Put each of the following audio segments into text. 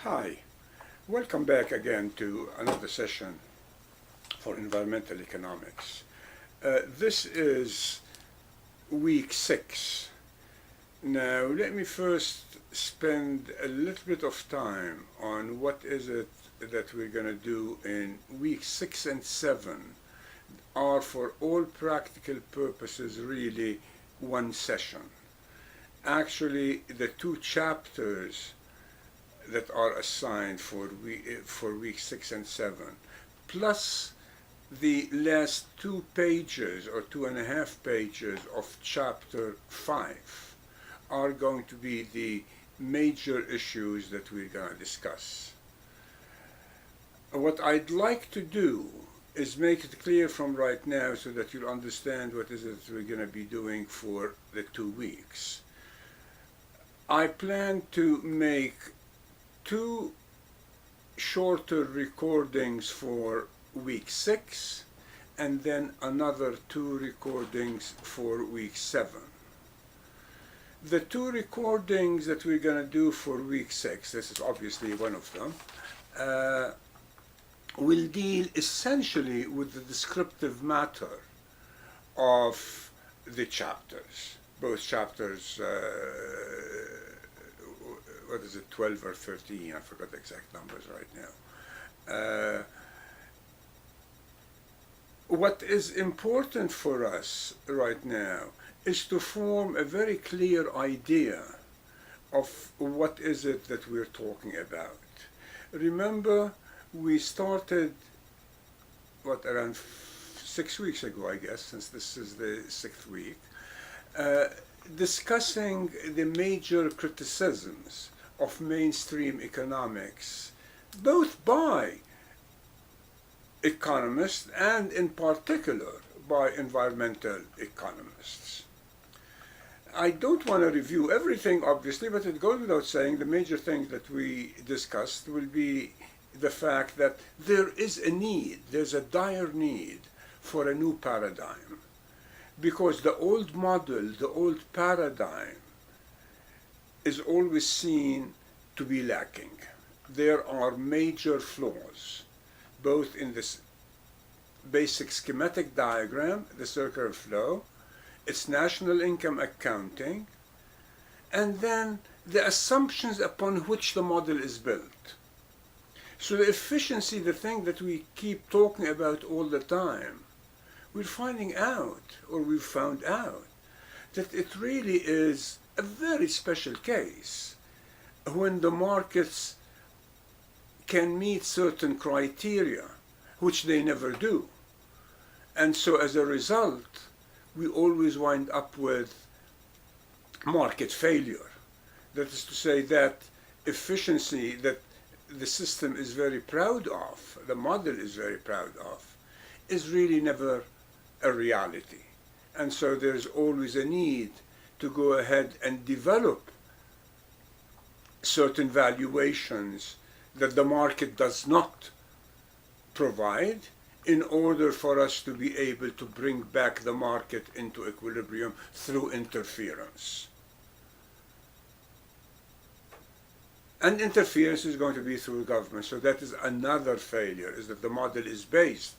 Hi, welcome back again to another session for environmental economics. This is week 6. Now let me first spend a little bit of time on what is it that we're going to do in week 6 and 7 are for all practical purposes really one session. Actually, the two chapters that are assigned for week 6 and 7, plus the last 2 pages or 2.5 pages of chapter 5 are going to be the major issues that we're going to discuss. What I'd like to do is make it clear from right now so that you'll understand what is it we're going to be doing for the 2 weeks. I plan to make 2 shorter recordings for week 6 and then another 2 recordings for week 7. The 2 recordings that we're going to do for week 6, this is obviously one of them, will deal essentially with the descriptive matter of the chapters, both chapters, what is it, 12 or 13, I forgot the exact numbers right now. What is important for us right now is to form a very clear idea of what is it that we're talking about. Remember, we started, around 6 weeks ago, I guess, since this is the 6th week, discussing the major criticisms of mainstream economics, both by economists and in particular by environmental economists. I don't want to review everything, obviously, but it goes without saying the major things that we discussed will be the fact that there is a need, there's a dire need for a new paradigm, because the old model, the old paradigm is always seen to be lacking. There are major flaws, both in this basic schematic diagram, the circular flow, its national income accounting, and then the assumptions upon which the model is built. So the efficiency, the thing that we keep talking about all the time, we're finding out, or we've found out, that it really is a very special case when the markets can meet certain criteria, which they never do. And so as a result, we always wind up with market failure. That is to say, that efficiency that the system is very proud of, the model is very proud of, is really never a reality. And so there's always a need to go ahead and develop certain valuations that the market does not provide in order for us to be able to bring back the market into equilibrium through interference. And interference is going to be through government. So that is another failure, is that the model is based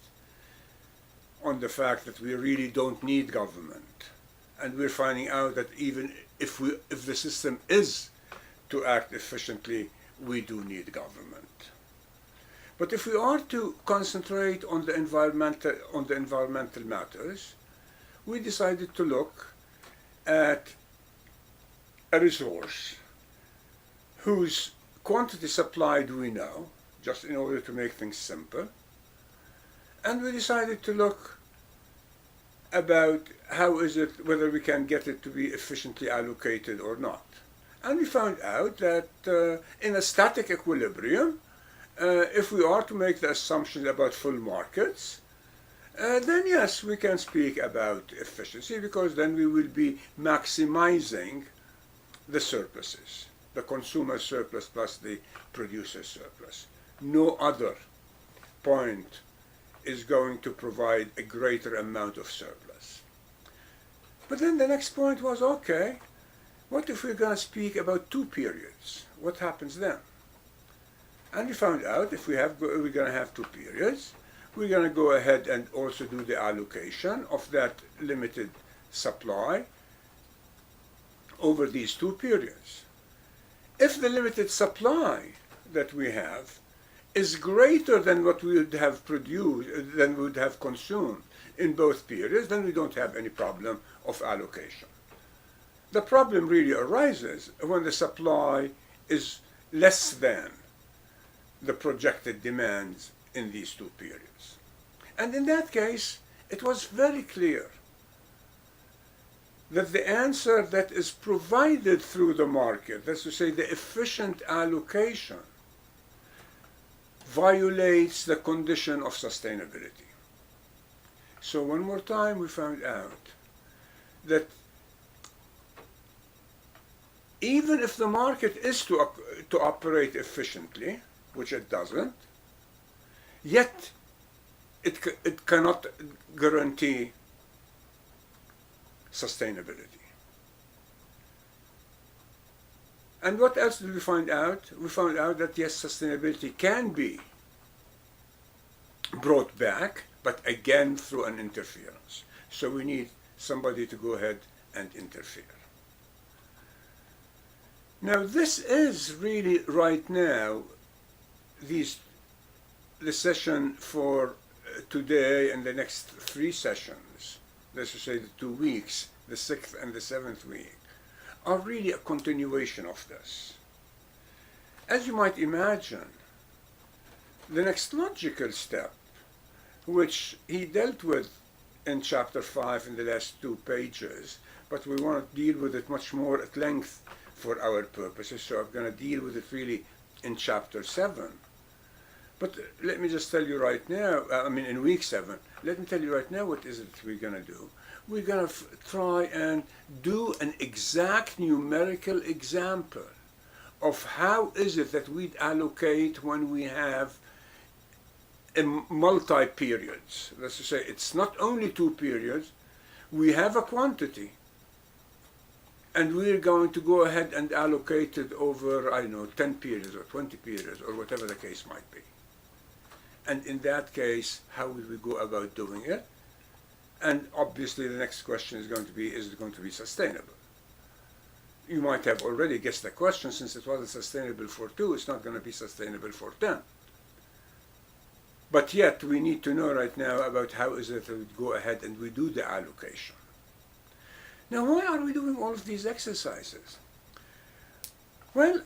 on the fact that we really don't need government. And we're finding out that even if the system is to act efficiently, we do need government. But if we are to concentrate on the environmental matters, we decided to look at a resource whose quantity supplied we know, just in order to make things simple. And we decided to look about how is it, whether we can get it to be efficiently allocated or not. And we found out that in a static equilibrium, if we are to make the assumptions about full markets, then yes, we can speak about efficiency, because then we will be maximizing the surpluses, the consumer surplus plus the producer surplus. No other point is going to provide a greater amount of surplus. But then the next point was, okay, what if we're going to speak about 2 periods? What happens then? And we found out if we're going to have two periods, we're going to go ahead and also do the allocation of that limited supply over these two periods. If the limited supply that we have is greater than what we would have produced, than we would have consumed in both periods, then we don't have any problem of allocation. The problem really arises when the supply is less than the projected demands in these two periods. And in that case, it was very clear that the answer that is provided through the market, that's to say the efficient allocation, violates the condition of sustainability. So one more time we found out that even if the market is to operate efficiently, which it doesn't, yet it cannot guarantee sustainability. And what else did we find out? We found out that yes, sustainability can be brought back, but again through an interference. So we need somebody to go ahead and interfere. Now this is really right now the session for today and the next three sessions, let's just say the 2 weeks, the 6th and the 7th week, are really a continuation of this. As you might imagine, the next logical step, which he dealt with in chapter 5 in the last 2 pages, but we want to deal with it much more at length for our purposes, so I'm going to deal with it really in chapter 7. But let me just tell you right now, in week 7, let me tell you right now what is it we're going to do. We're going to try and do an exact numerical example of how is it that we'd allocate when we have multi-periods. That's to say, it's not only 2 periods, we have a quantity, and we're going to go ahead and allocate it over, 10 periods or 20 periods or whatever the case might be. And in that case, how will we go about doing it? And obviously the next question is going to be, is it going to be sustainable? You might have already guessed the question, since it wasn't sustainable for 2, it's not going to be sustainable for 10. But yet we need to know right now about how is it that we go ahead and we do the allocation. Now, why are we doing all of these exercises? Well,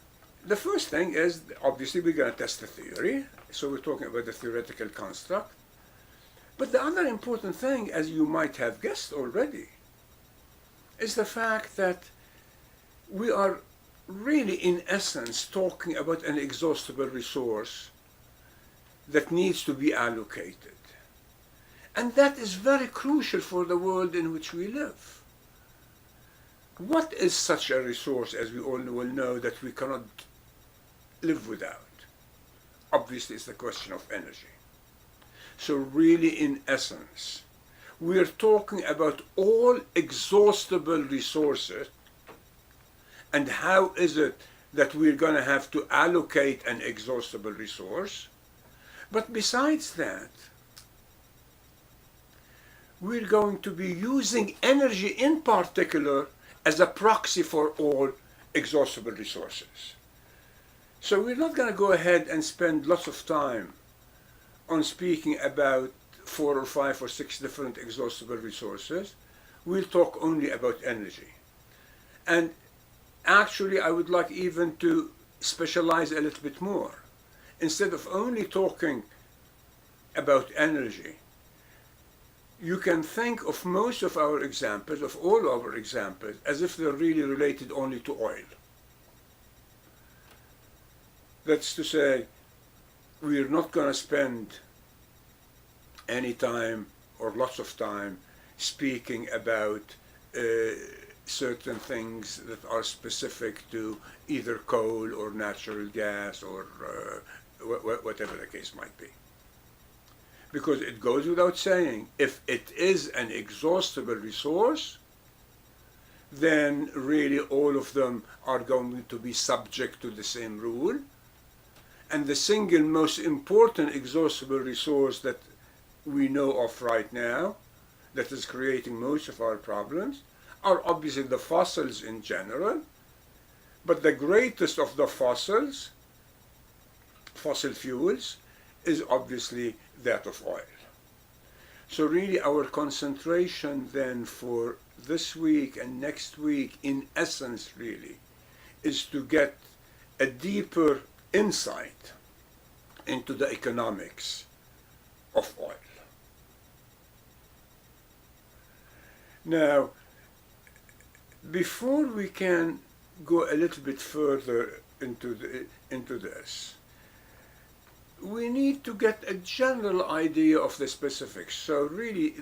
the first thing is, obviously, we're going to test the theory. So we're talking about the theoretical construct. But the other important thing, as you might have guessed already, is the fact that we are really, in essence, talking about an exhaustible resource that needs to be allocated. And that is very crucial for the world in which we live. What is such a resource, as we all will know, that we cannot live without? Obviously, it's the question of energy. So really, in essence, we're talking about all exhaustible resources, and how is it that we're going to have to allocate an exhaustible resource. But besides that, we're going to be using energy in particular as a proxy for all exhaustible resources. So we're not going to go ahead and spend lots of time on speaking about 4 or 5 or 6 different exhaustible resources. We'll talk only about energy. And actually, I would like even to specialize a little bit more. Instead of only talking about energy, you can think of most of our examples, of all our examples, as if they're really related only to oil. That's to say, we're not going to spend any time or lots of time speaking about certain things that are specific to either coal or natural gas or whatever the case might be. Because it goes without saying, if it is an exhaustible resource, then really all of them are going to be subject to the same rule. And the single most important exhaustible resource that we know of right now, that is creating most of our problems, are obviously the fossils in general. But the greatest of the fossils, fossil fuels, is obviously that of oil. So really our concentration then for this week and next week, in essence really, is to get a deeper insight into the economics of oil. Now, before we can go a little bit further into this, we need to get a general idea of the specifics. So really,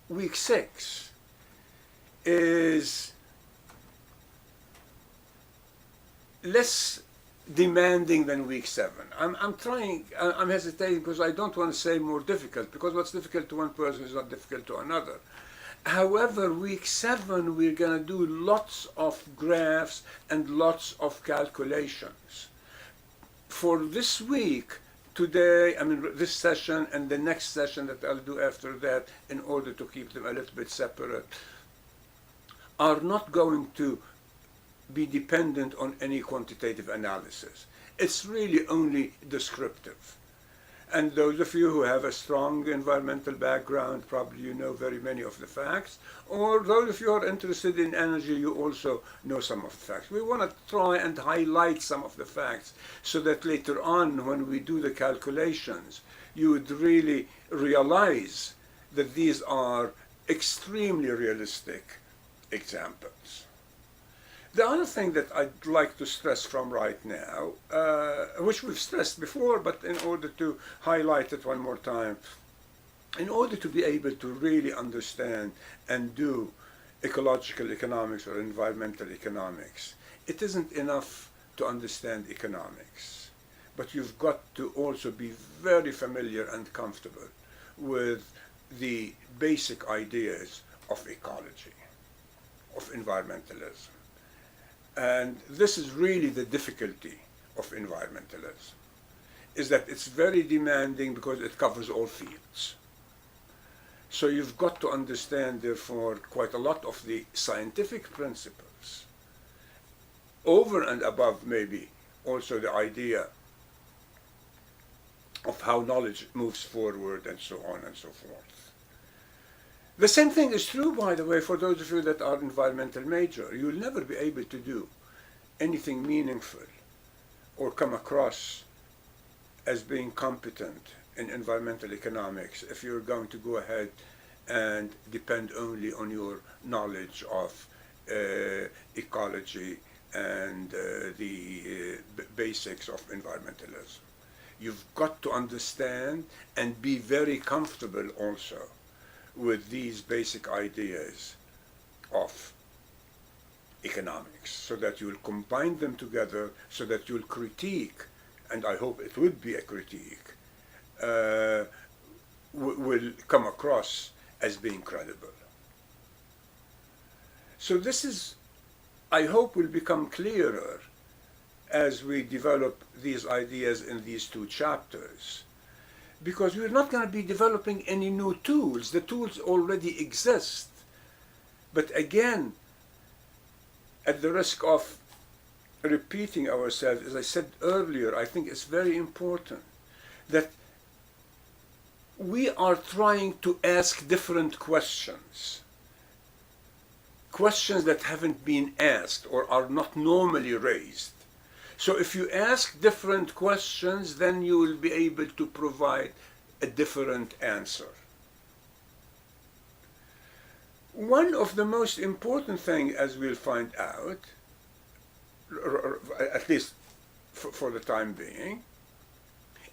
week 6 is less demanding than week 7. I'm hesitating because I don't want to say more difficult, because what's difficult to one person is not difficult to another. However, week 7, we're going to do lots of graphs and lots of calculations. For this week, today, this session and the next session that I'll do after that, in order to keep them a little bit separate, are not going to be dependent on any quantitative analysis. It's really only descriptive. And those of you who have a strong environmental background, probably you know very many of the facts, or those of you who are interested in energy, you also know some of the facts. We want to try and highlight some of the facts so that later on, when we do the calculations, you would really realize that these are extremely realistic examples. The other thing that I'd like to stress from right now, which we've stressed before, but in order to highlight it one more time, in order to be able to really understand and do ecological economics or environmental economics, it isn't enough to understand economics, but you've got to also be very familiar and comfortable with the basic ideas of ecology, of environmentalism. And this is really the difficulty of environmentalism, is that it's very demanding because it covers all fields. So you've got to understand, therefore, quite a lot of the scientific principles, over and above maybe also the idea of how knowledge moves forward and so on and so forth. The same thing is true, by the way, for those of you that are environmental major. You'll never be able to do anything meaningful or come across as being competent in environmental economics if you're going to go ahead and depend only on your knowledge of ecology and the basics of environmentalism. You've got to understand and be very comfortable also with these basic ideas of economics, so that you'll combine them together, so that you'll critique, and I hope it would be a critique, will come across as being credible. So this is, I hope, will become clearer as we develop these ideas in these 2 chapters. Because we're not going to be developing any new tools. The tools already exist. But again, at the risk of repeating ourselves, as I said earlier, I think it's very important that we are trying to ask different questions. Questions that haven't been asked or are not normally raised. So if you ask different questions, then you will be able to provide a different answer. One of the most important things, as we'll find out, at least for the time being,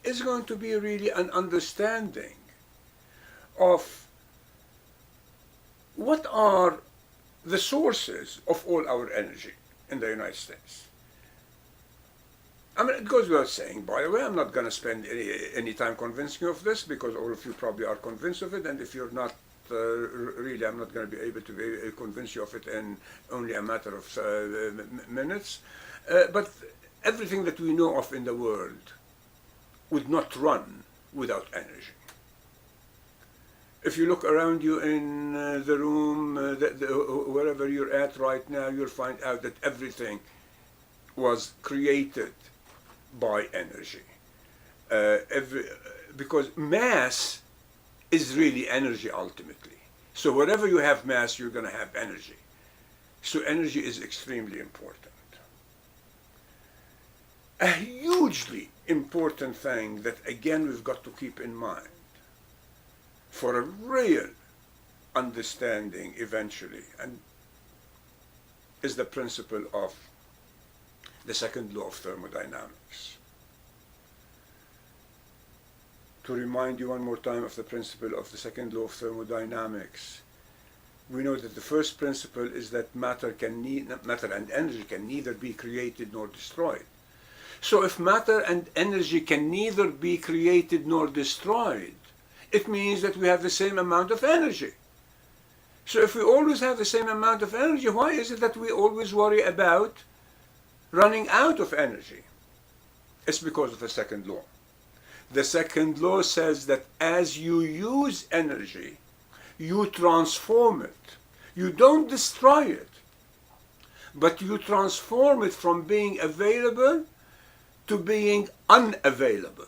is going to be really an understanding of what are the sources of all our energy in the United States. It goes without saying, by the way, I'm not going to spend any time convincing you of this, because all of you probably are convinced of it, and if you're not, really, I'm not going to be able to convince you of it in only a matter of minutes. But everything that we know of in the world would not run without energy. If you look around you in the room, wherever you're at right now, you'll find out that everything was created by energy. Because mass is really energy ultimately. So wherever you have mass, you're going to have energy. So energy is extremely important. A hugely important thing that, again, we've got to keep in mind for a real understanding eventually, and is the principle of the second law of thermodynamics. To remind you one more time of the principle of the second law of thermodynamics, we know that the first principle is that matter and energy can neither be created nor destroyed. So if matter and energy can neither be created nor destroyed, it means that we have the same amount of energy. So if we always have the same amount of energy, why is it that we always worry about running out of energy? It's because of the second law. The second law says that as you use energy, you transform it. You don't destroy it, but you transform it from being available to being unavailable.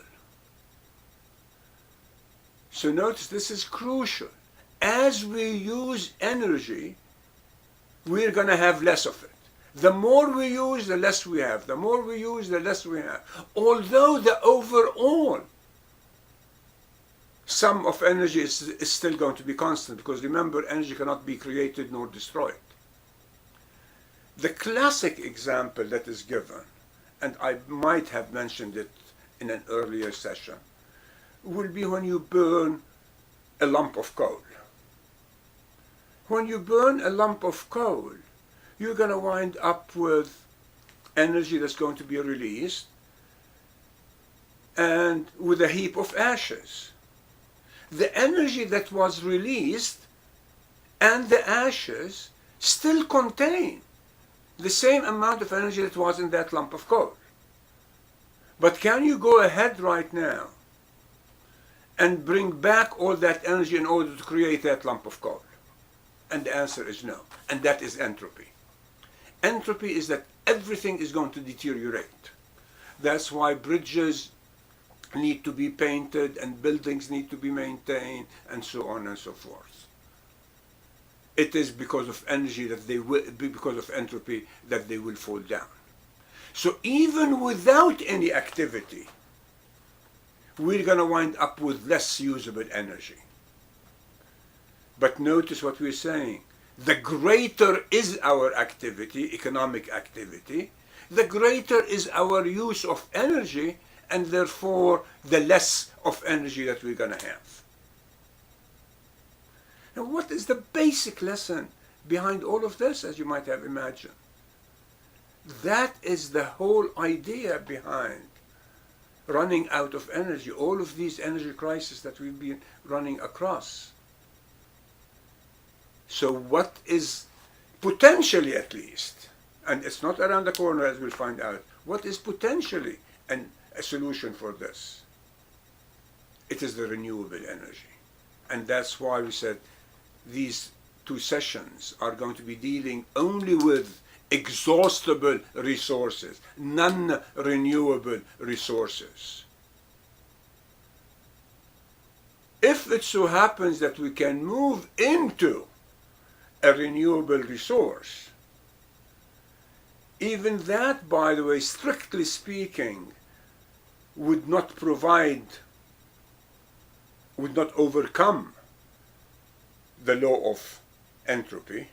So notice this is crucial. As we use energy, we're going to have less of it. The more we use, the less we have. The more we use, the less we have. Although the overall sum of energy is still going to be constant, because remember, energy cannot be created nor destroyed. The classic example that is given, and I might have mentioned it in an earlier session, will be when you burn a lump of coal. When you burn a lump of coal, you're going to wind up with energy that's going to be released and with a heap of ashes. The energy that was released and the ashes still contain the same amount of energy that was in that lump of coal. But can you go ahead right now and bring back all that energy in order to create that lump of coal? And the answer is no. And that is entropy. Entropy is that everything is going to deteriorate. That's why bridges need to be painted and buildings need to be maintained and so on and so forth. It is because of energy that they will, because of entropy, that they will fall down. So even without any activity, we're going to wind up with less usable energy. But notice what we're saying. The greater is our activity, economic activity, the greater is our use of energy, and therefore the less of energy that we're going to have. Now, what is the basic lesson behind all of this, as you might have imagined? That is the whole idea behind running out of energy, all of these energy crises that we've been running across. So what is potentially, at least, and it's not around the corner as we'll find out, what is potentially a solution for this? It is the renewable energy. And that's why we said these two sessions are going to be dealing only with exhaustible resources, non-renewable resources. If it so happens that we can move into a renewable resource, even that, by the way, strictly speaking, would not overcome the law of entropy,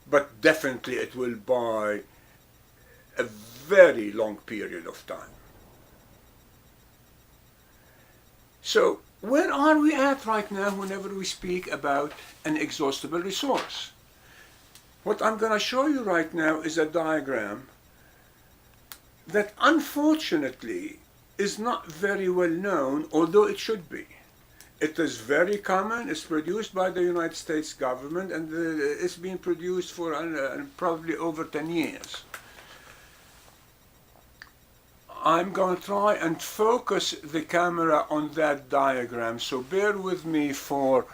but definitely it will buy a very long period of time. So where are we at right now whenever we speak about an exhaustible resource? What I'm going to show you right now is a diagram that unfortunately is not very well known, although it should be. It is very common. It's produced by the United States government, and it's been produced for probably over 10 years. I'm going to try and focus the camera on that diagram, so bear with me for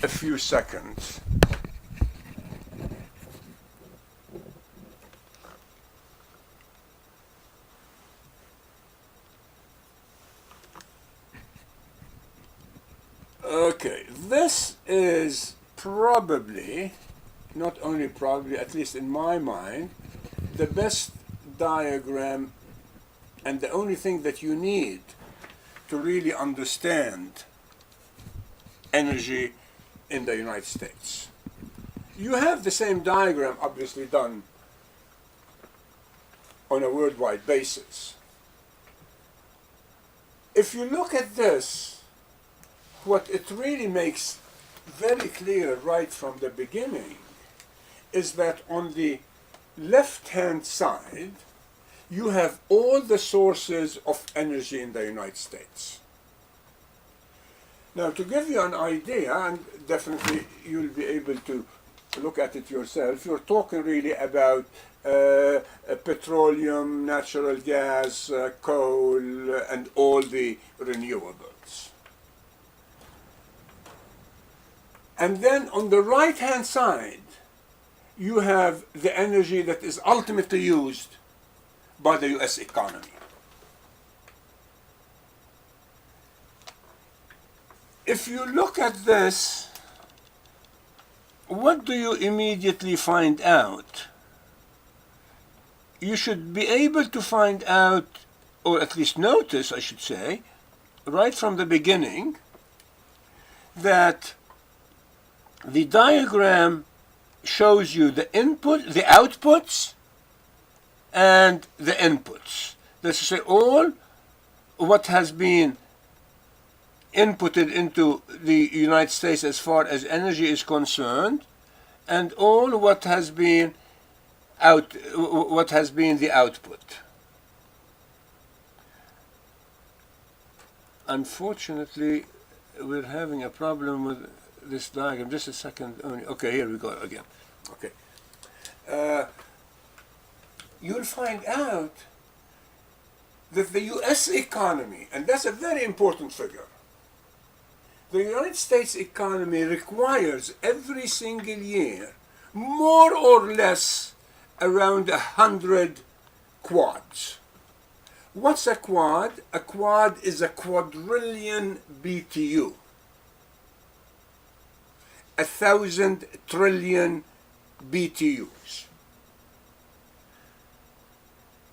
a few seconds. Okay, this is probably, not only probably, at least in my mind, the best diagram and the only thing that you need to really understand energy in the United States. You have the same diagram obviously done on a worldwide basis. If you look at this, what it really makes very clear right from the beginning is that on the left-hand side, you have all the sources of energy in the United States. Now, to give you an idea, and definitely you'll be able to look at it yourself, you're talking really about petroleum, natural gas, coal, and all the renewables. And then on the right-hand side, you have the energy that is ultimately used by the US economy. If you look at this, what do you immediately find out? You should be able to find out, or at least notice, I should say, right from the beginning, that the diagram shows you the outputs and the inputs. That's to say, all what has been inputted into the United States as far as energy is concerned, and all what has been the output. Unfortunately, we're having a problem with this diagram. Just a second only. Okay, here we go again. Okay. You'll find out that the US economy, and that's a very important figure, the United States economy requires every single year more or less around 100 quads. What's a quad? A quad is a quadrillion BTU. 1,000 trillion BTUs.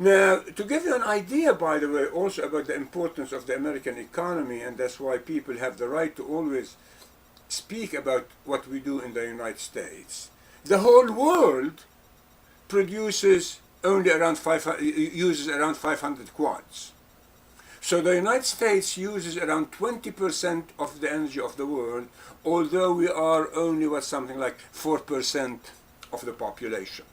Now, to give you an idea, by the way, also about the importance of the American economy, and that's why people have the right to always speak about what we do in the United States, the whole world produces only around uses around 500 quads. So the United States uses around 20% of the energy of the world, although we are only something like 4% of the population.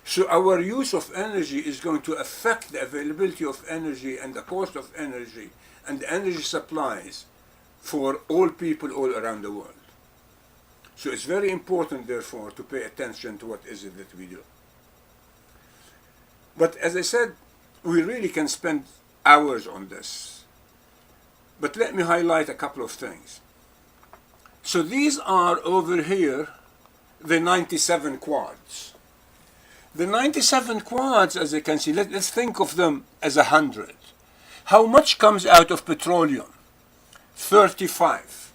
So our use of energy is going to affect the availability of energy and the cost of energy and the energy supplies for all people all around the world. So it's very important, therefore, to pay attention to what is it that we do. But as I said, we really can spend hours on this. But let me highlight a couple of things. So these are over here the 97 quads. The 97 quads, as you can see, let's think of them as 100. How much comes out of petroleum? 35.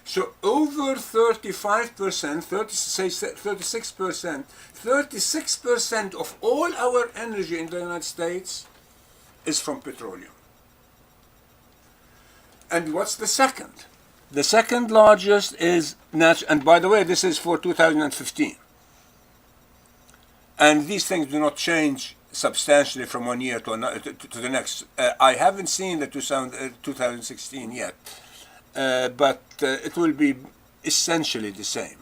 So over 35%, 36% of all our energy in the United States is from petroleum. And what's the second? The second largest is natural, and by the way, this is for 2015. And these things do not change substantially from one year to the next. I haven't seen the 2016 yet, but it will be essentially the same.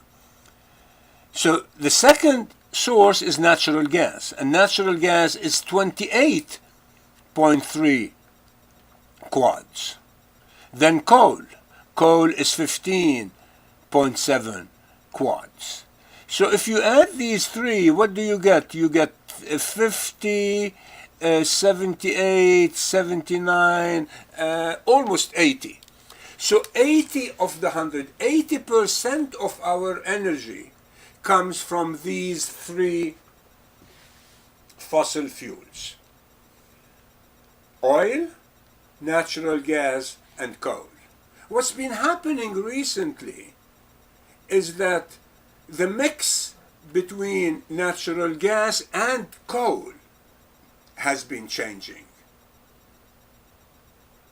So the second source is natural gas, and natural gas is 28.3 quads. Then coal. Coal is 15.7 quads. So if you add these three, what do you get? You get 50, 78, 79, almost 80. So 80 of the 100, 80% of our energy comes from these three fossil fuels: oil, natural gas, and coal. What's been happening recently is that the mix between natural gas and coal has been changing.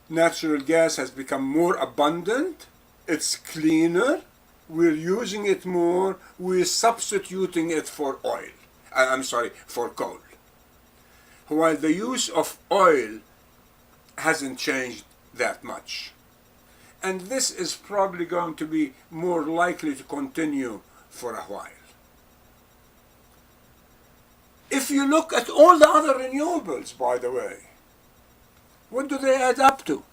Natural gas has become more abundant, it's cleaner, we're using it more, we're substituting it for oil. For coal. While the use of oil hasn't changed that much. And this is probably going to be more likely to continue for a while. If you look at all the other renewables, by the way, what do they add up to?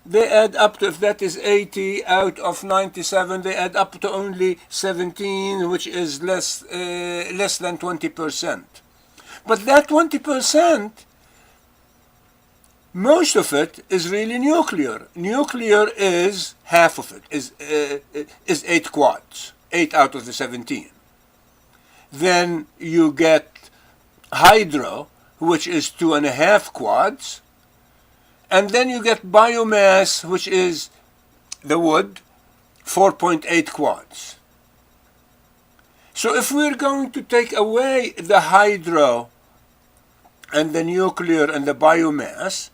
They add up to, if that is 80 out of 97, they add up to only 17, which is less than 20%. But that 20%, most of it is really nuclear. Nuclear is half of it, is 8 quads, 8 out of the 17. Then you get hydro, which is 2.5 quads. And then you get biomass, which is the wood, 4.8 quads. So if we're going to take away the hydro and the nuclear and the biomass,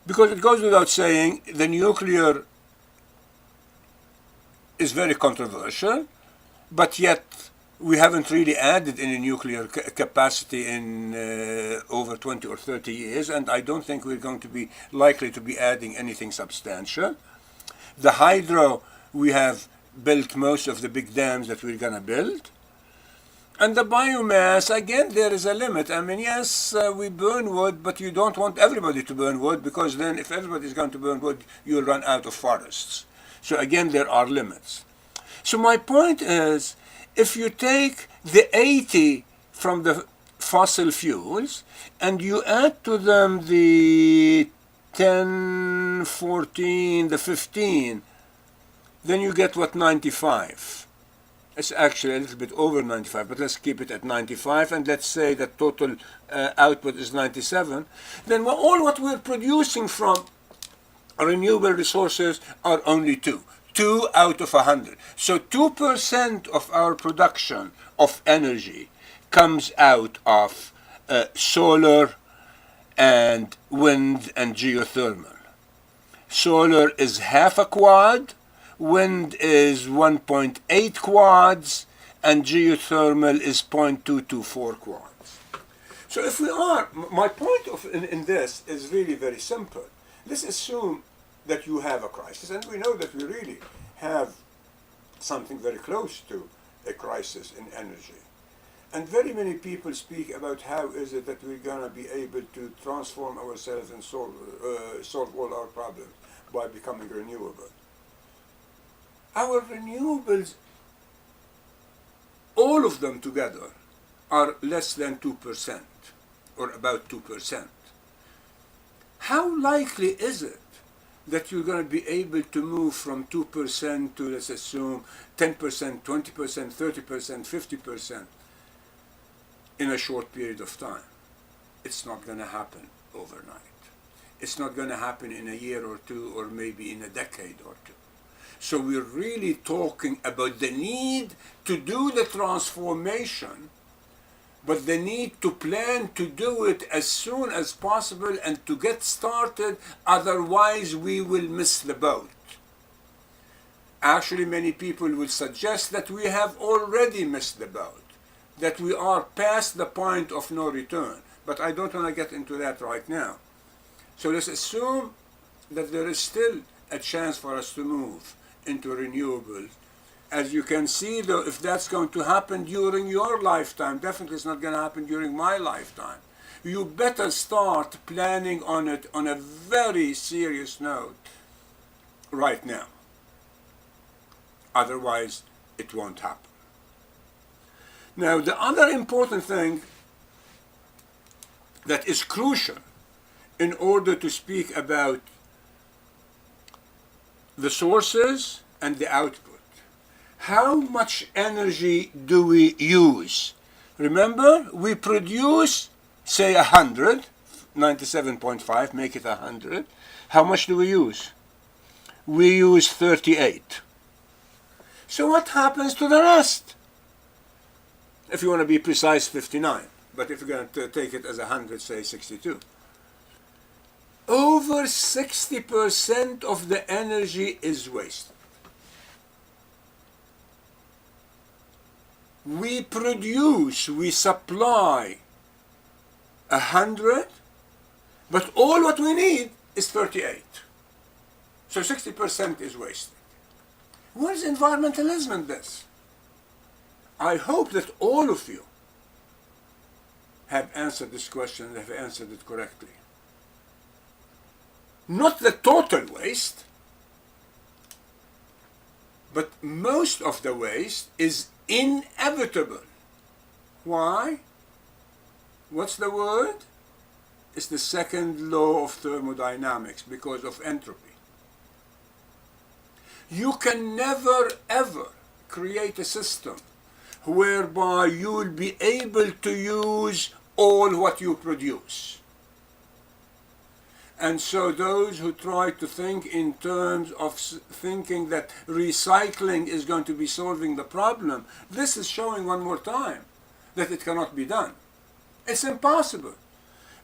because it goes without saying, the nuclear is very controversial, but yet we haven't really added any nuclear capacity in over 20 or 30 years, and I don't think we're going to be likely to be adding anything substantial. The hydro, we have built most of the big dams that we're going to build. And the biomass, again, there is a limit. I mean, yes, we burn wood, but you don't want everybody to burn wood, because then if everybody is going to burn wood, you'll run out of forests. So again, there are limits. So my point is, if you take the 80 from the fossil fuels and you add to them the 10, 14, the 15, then you get what, 95. It's actually a little bit over 95, but let's keep it at 95, and let's say that total output is 97. Then all what we're producing from renewable resources are only 2. 2 out of 100. So 2% of our production of energy comes out of solar and wind and geothermal. Solar is half a quad, wind is 1.8 quads, and geothermal is 0.224 quads. So if we are, my point in this is really very simple. Let's assume that you have a crisis, and we know that we really have something very close to a crisis in energy. And very many people speak about how is it that we're going to be able to transform ourselves and solve all our problems by becoming renewable. Our renewables, all of them together, are less than 2%, or about 2%. How likely is it that you're going to be able to move from 2% to, let's assume, 10%, 20%, 30%, 50% in a short period of time? It's not going to happen overnight. It's not going to happen in a year or two, or maybe in a decade or two. So we're really talking about the need to do the transformation, but the need to plan to do it as soon as possible and to get started, otherwise we will miss the boat. Actually, many people will suggest that we have already missed the boat, that we are past the point of no return, but I don't want to get into that right now. So let's assume that there is still a chance for us to move into renewables. As you can see, though, if that's going to happen during your lifetime, definitely it's not going to happen during my lifetime. you better start planning on it on a very serious note right now. Otherwise, it won't happen. Now, the other important thing that is crucial in order to speak about the sources and the output. How much energy do we use? Remember, we produce, say, 100, 97.5, make it 100. How much do we use? We use 38. So what happens to the rest? If you want to be precise, 59. But if you're going to take it as 100, say 62. Over 60% of the energy is wasted. We produce, we supply 100, but all what we need is 38. So 60% is wasted. Where's environmentalism in this? I hope that all of you have answered this question and have answered it correctly. Not the total waste, but most of the waste is inevitable. Why? What's the word? It's the second law of thermodynamics, because of entropy. You can never ever create a system whereby you will be able to use all what you produce. And so those who try to think in terms of thinking that recycling is going to be solving the problem, this is showing one more time that it cannot be done. It's impossible,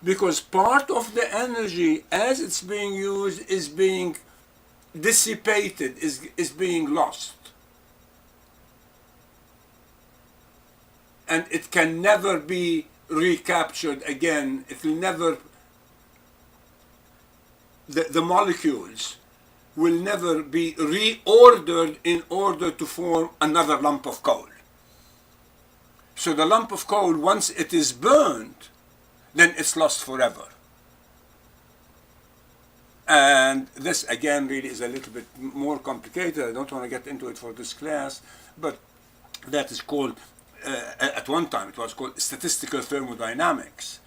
because part of the energy as it's being used is being dissipated, is being lost. And it can never be recaptured again. It will never, the molecules will never be reordered in order to form another lump of coal. So the lump of coal, once it is burned, then it's lost forever. And this again really is a little bit more complicated. I don't want to get into it for this class, but that is called, at one time it was called statistical thermodynamics,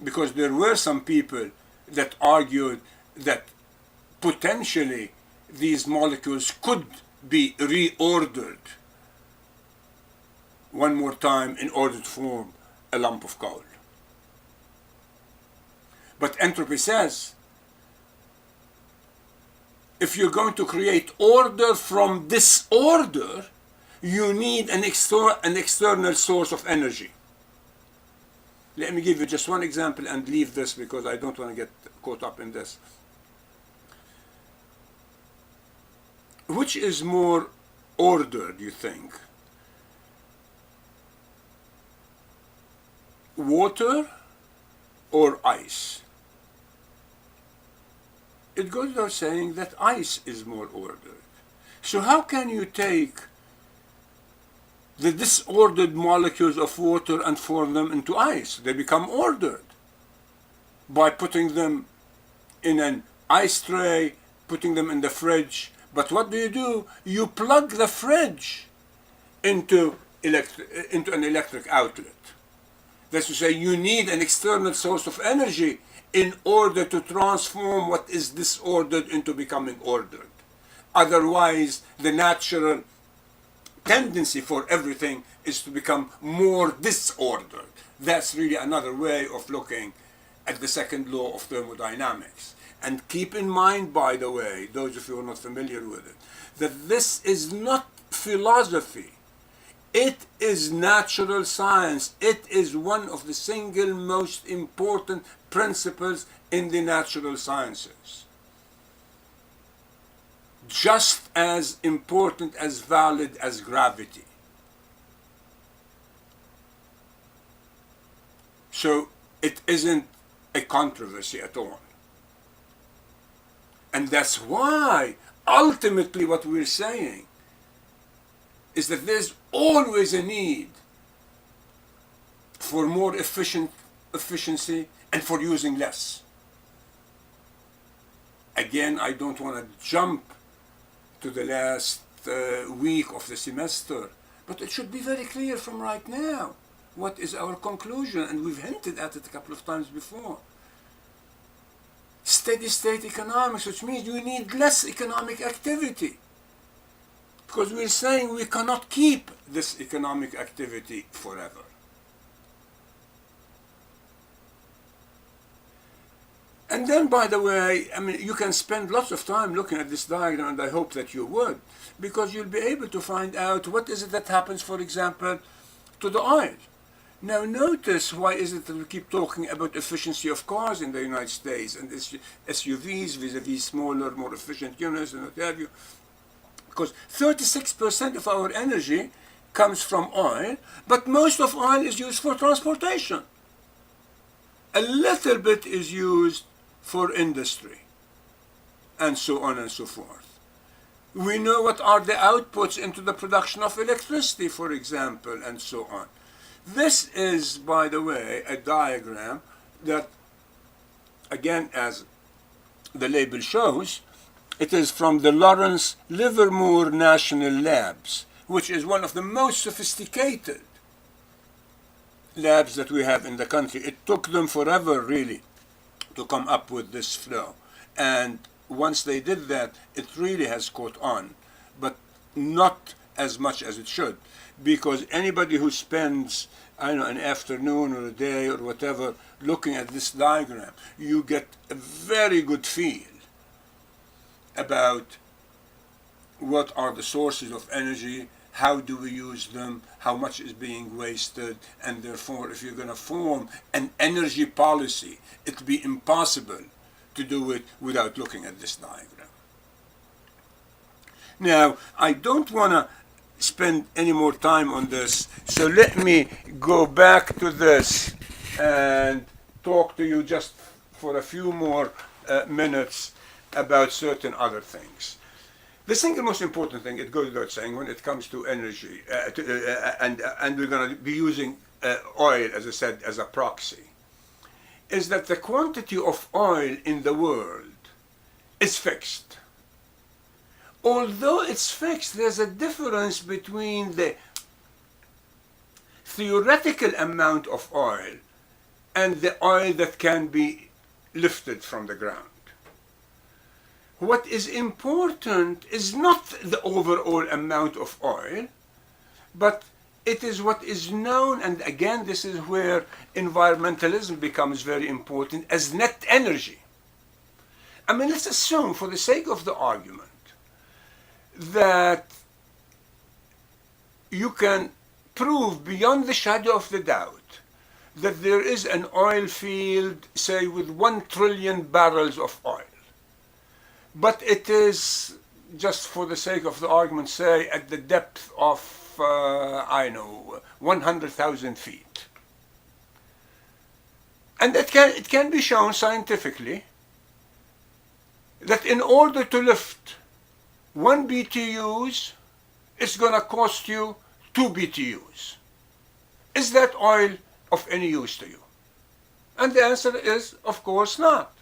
because there were some people that argued that potentially these molecules could be reordered one more time in order to form a lump of coal. But entropy says, if you're going to create order from disorder, you need an external source of energy. Let me give you just one example and leave this because I don't want to get caught up in this. Which is more ordered, you think? Water or ice? It goes without saying that ice is more ordered. So how can you take the disordered molecules of water and form them into ice? They become ordered by putting them in an ice tray, putting them in the fridge. But what do? You plug the fridge into an electric outlet. That's to say, you need an external source of energy in order to transform what is disordered into becoming ordered. Otherwise, the natural tendency for everything is to become more disordered. That's really another way of looking at the second law of thermodynamics. And keep in mind, by the way, those of you who are not familiar with it, that this is not philosophy. It is natural science. It is one of the single most important principles in the natural sciences. Just as important, as valid as gravity. So it isn't a controversy at all. And that's why ultimately what we're saying is that there's always a need for more efficient efficiency and for using less. Again, I don't want to jump to the last week of the semester, but it should be very clear from right now what is our conclusion, and we've hinted at it a couple of times before. Steady state economics, which means you need less economic activity, because we're saying we cannot keep this economic activity forever. And then, by the way, I mean, you can spend lots of time looking at this diagram, and I hope that you would, because you'll be able to find out what is it that happens, for example, to the oil. Now notice, why is it that we keep talking about efficiency of cars in the United States and SUVs vis-a-vis smaller, more efficient units and what have you? Because 36% of our energy comes from oil, but most of oil is used for transportation. A little bit is used for industry, and so on and so forth. We know what are the outputs into the production of electricity, for example, and so on. This is, by the way, a diagram that, again, as the label shows, it is from the Lawrence Livermore National Labs, which is one of the most sophisticated labs that we have in the country. It took them forever, really, to come up with this flow. And once they did that, it really has caught on, but not as much as it should. Because anybody who spends, I don't know, an afternoon or a day or whatever looking at this diagram, you get a very good feel about what are the sources of energy, how do we use them, how much is being wasted, and therefore if you're going to form an energy policy, it'll be impossible to do it without looking at this diagram. Now, I don't want to spend any more time on this, so let me go back to this and talk to you just for a few more minutes about certain other things. The single most important thing, it goes without saying, when it comes to energy, and we're going to be using oil, as I said, as a proxy, is that the quantity of oil in the world is fixed. Although it's fixed, there's a difference between the theoretical amount of oil and the oil that can be lifted from the ground. What is important is not the overall amount of oil, but it is what is known, and again, this is where environmentalism becomes very important, as net energy. I mean, let's assume, for the sake of the argument, that you can prove beyond the shadow of the doubt that there is an oil field, say, with 1 trillion barrels of oil. But it is, just for the sake of the argument, say, at the depth of, 100,000 feet. And it can be shown scientifically that in order to lift 1 BTUs, it's going to cost you 2 BTUs. Is that oil of any use to you? And the answer is, of course not.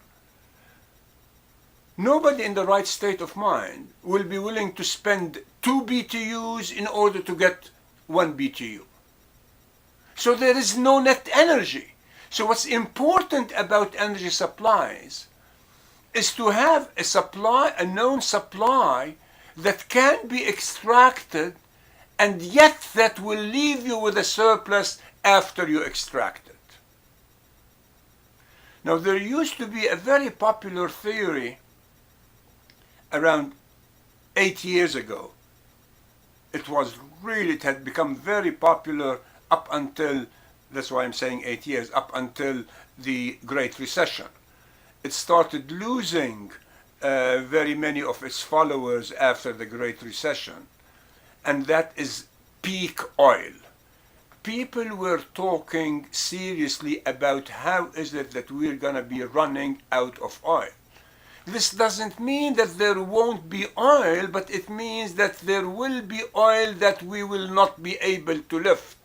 Nobody in the right state of mind will be willing to spend 2 BTUs in order to get 1 BTU. So there is no net energy. So what's important about energy supplies is to have a supply, a known supply that can be extracted, and yet that will leave you with a surplus after you extract it. Now, there used to be a very popular theory around 8 years ago. It had become very popular up until, that's why I'm saying 8 years, up until the Great Recession. It started losing very many of its followers after the Great Recession, and that is peak oil. People were talking seriously about how is it that we're going to be running out of oil. This doesn't mean that there won't be oil, but it means that there will be oil that we will not be able to lift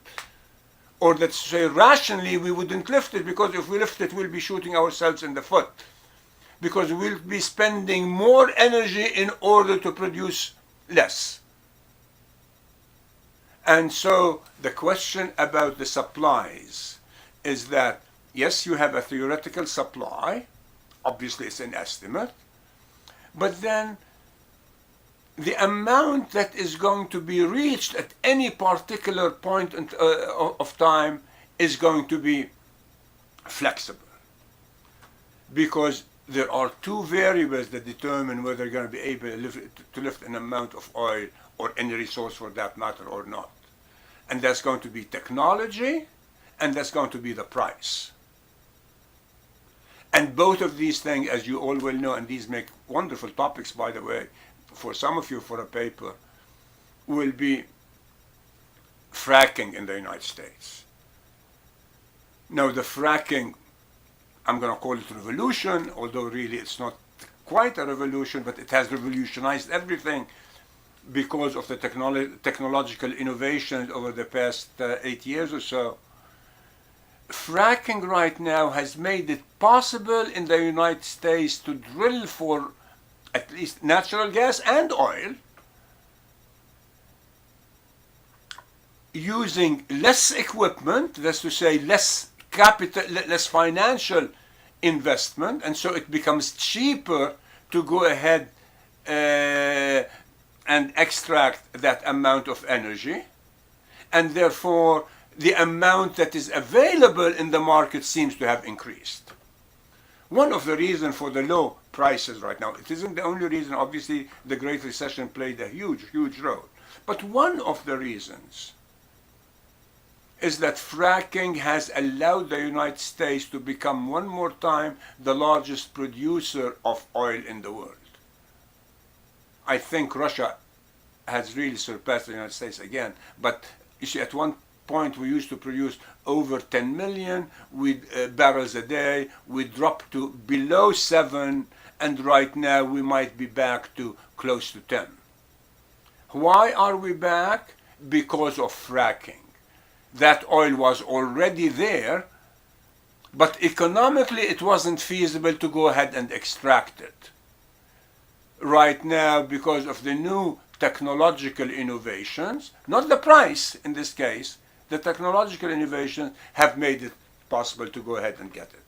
or let's say rationally, we wouldn't lift it, because if we lift it, we'll be shooting ourselves in the foot. Because we'll be spending more energy in order to produce less. And so the question about the supplies is that, yes, you have a theoretical supply, obviously it's an estimate, but then the amount that is going to be reached at any particular point of time is going to be flexible. Because there are two variables that determine whether you're going to be able to lift an amount of oil or any resource for that matter or not. And that's going to be technology, and that's going to be the price. And both of these things, as you all will know, and these make wonderful topics, by the way, for some of you for a paper, will be fracking in the United States. Now the fracking, I'm going to call it revolution, although really it's not quite a revolution, but it has revolutionized everything because of the technological innovations over the past 8 years or so. Fracking right now has made it possible in the United States to drill for at least natural gas and oil using less equipment, that's to say less capital, less financial investment, and so it becomes cheaper to go ahead and extract that amount of energy, and therefore the amount that is available in the market seems to have increased. One of the reasons for the low prices right now, it isn't the only reason, obviously the Great Recession played a huge role, but one of the reasons is that fracking has allowed the United States to become one more time the largest producer of oil in the world. I think Russia has really surpassed the United States again, but you see, at one point we used to produce over 10 million barrels a day. We dropped to below 7, and right now we might be back to close to 10. Why are we back? Because of fracking. That oil was already there, but economically it wasn't feasible to go ahead and extract it. Right now, because of the new technological innovations, not the price in this case, the technological innovations have made it possible to go ahead and get it.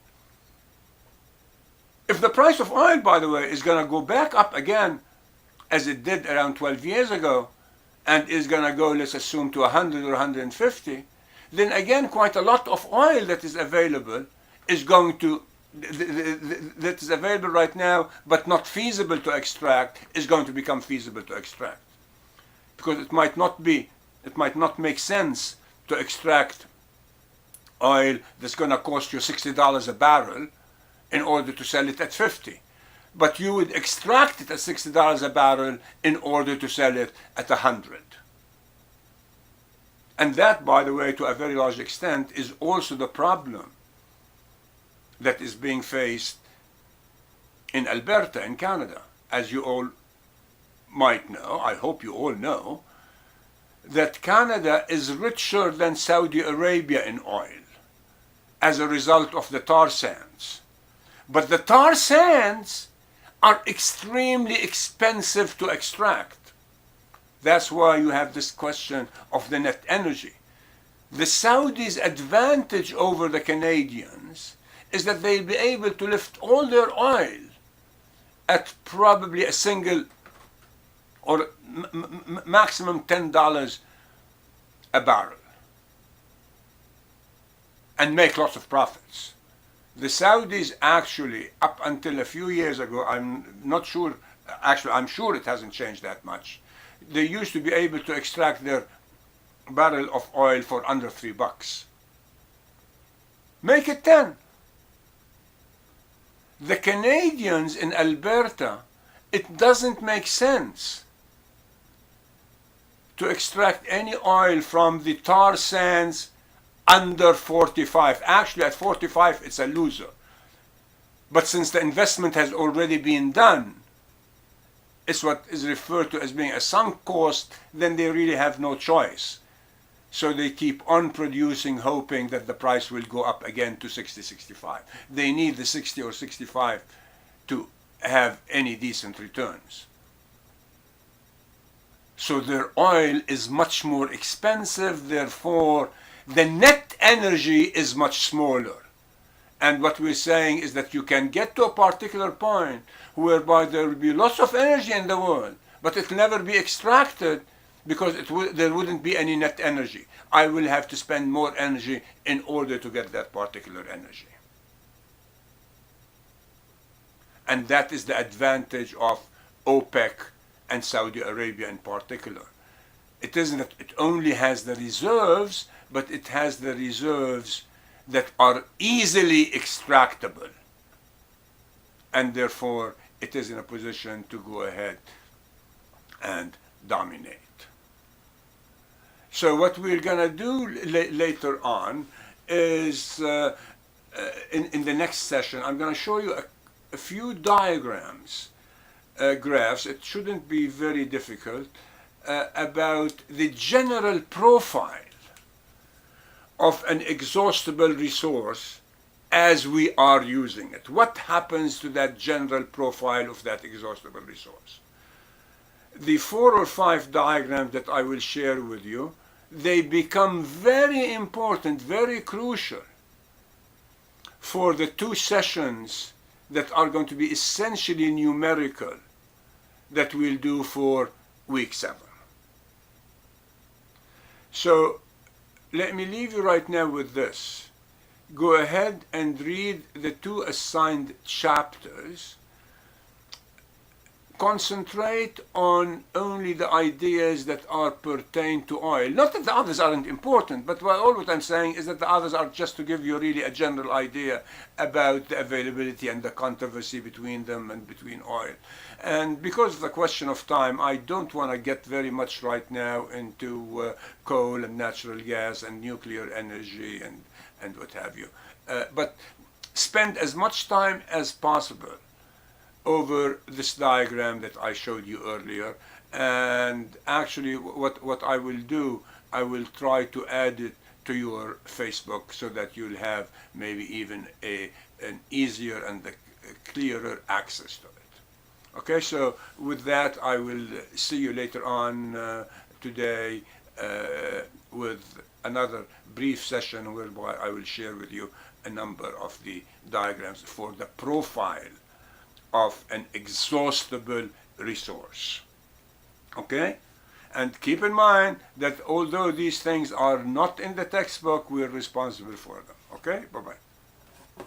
If the price of oil, by the way, is going to go back up again, as it did around 12 years ago, and is going to go, let's assume, to 100 or 150, then again quite a lot of oil that is available is going to, that is available right now but not feasible to extract, is going to become feasible to extract. Because it might not make sense to extract oil that's going to cost you $60 a barrel in order to sell it at 50. But you would extract it at $60 a barrel in order to sell it at 100. And that, by the way, to a very large extent, is also the problem that is being faced in Alberta, in Canada. As you all might know, I hope you all know, that Canada is richer than Saudi Arabia in oil as a result of the tar sands. But the tar sands are extremely expensive to extract. That's why you have this question of the net energy. The Saudis' advantage over the Canadians is that they'll be able to lift all their oil at probably a single or maximum $10 a barrel and make lots of profits. The Saudis actually, up until a few years ago, I'm not sure, actually I'm sure it hasn't changed that much, they used to be able to extract their barrel of oil for under $3. Make it 10. The Canadians in Alberta, it doesn't make sense to extract any oil from the tar sands under 45. Actually, at 45, it's a loser. But since the investment has already been done, it's what is referred to as being a sunk cost, then they really have no choice. So they keep on producing, hoping that the price will go up again to 60, 65. They need the 60 or 65 to have any decent returns. So their oil is much more expensive, therefore the net energy is much smaller. And what we're saying is that you can get to a particular point whereby there will be lots of energy in the world, but it will never be extracted because there wouldn't be any net energy. I will have to spend more energy in order to get that particular energy. And that is the advantage of OPEC and Saudi Arabia in particular. It isn't that it only has the reserves, but it has the reserves that are easily extractable. And therefore, it is in a position to go ahead and dominate. So what we're going to do later on is, in the next session, I'm going to show you a few diagrams, graphs, it shouldn't be very difficult, about the general profile of an exhaustible resource as we are using it. What happens to that general profile of that exhaustible resource? The 4 or 5 diagrams that I will share with you, they become very important, very crucial for the 2 sessions that are going to be essentially numerical that we'll do for week 7. So let me leave you right now with this. Go ahead and read the 2 assigned chapters. Concentrate on only the ideas that are pertain to oil. Not that the others aren't important, but all what I'm saying is that the others are just to give you really a general idea about the availability and the controversy between them and between oil. And because of the question of time, I don't want to get very much right now into coal and natural gas and nuclear energy and what have you. But spend as much time as possible over this diagram that I showed you earlier, and actually what I will do, I will try to add it to your Facebook so that you'll have maybe even an easier and clearer access to it. Okay, so with that I will see you later on today with another brief session whereby I will share with you a number of the diagrams for the profile of an exhaustible resource. Okay? And keep in mind that although these things are not in the textbook, we're responsible for them. Okay? Bye-bye.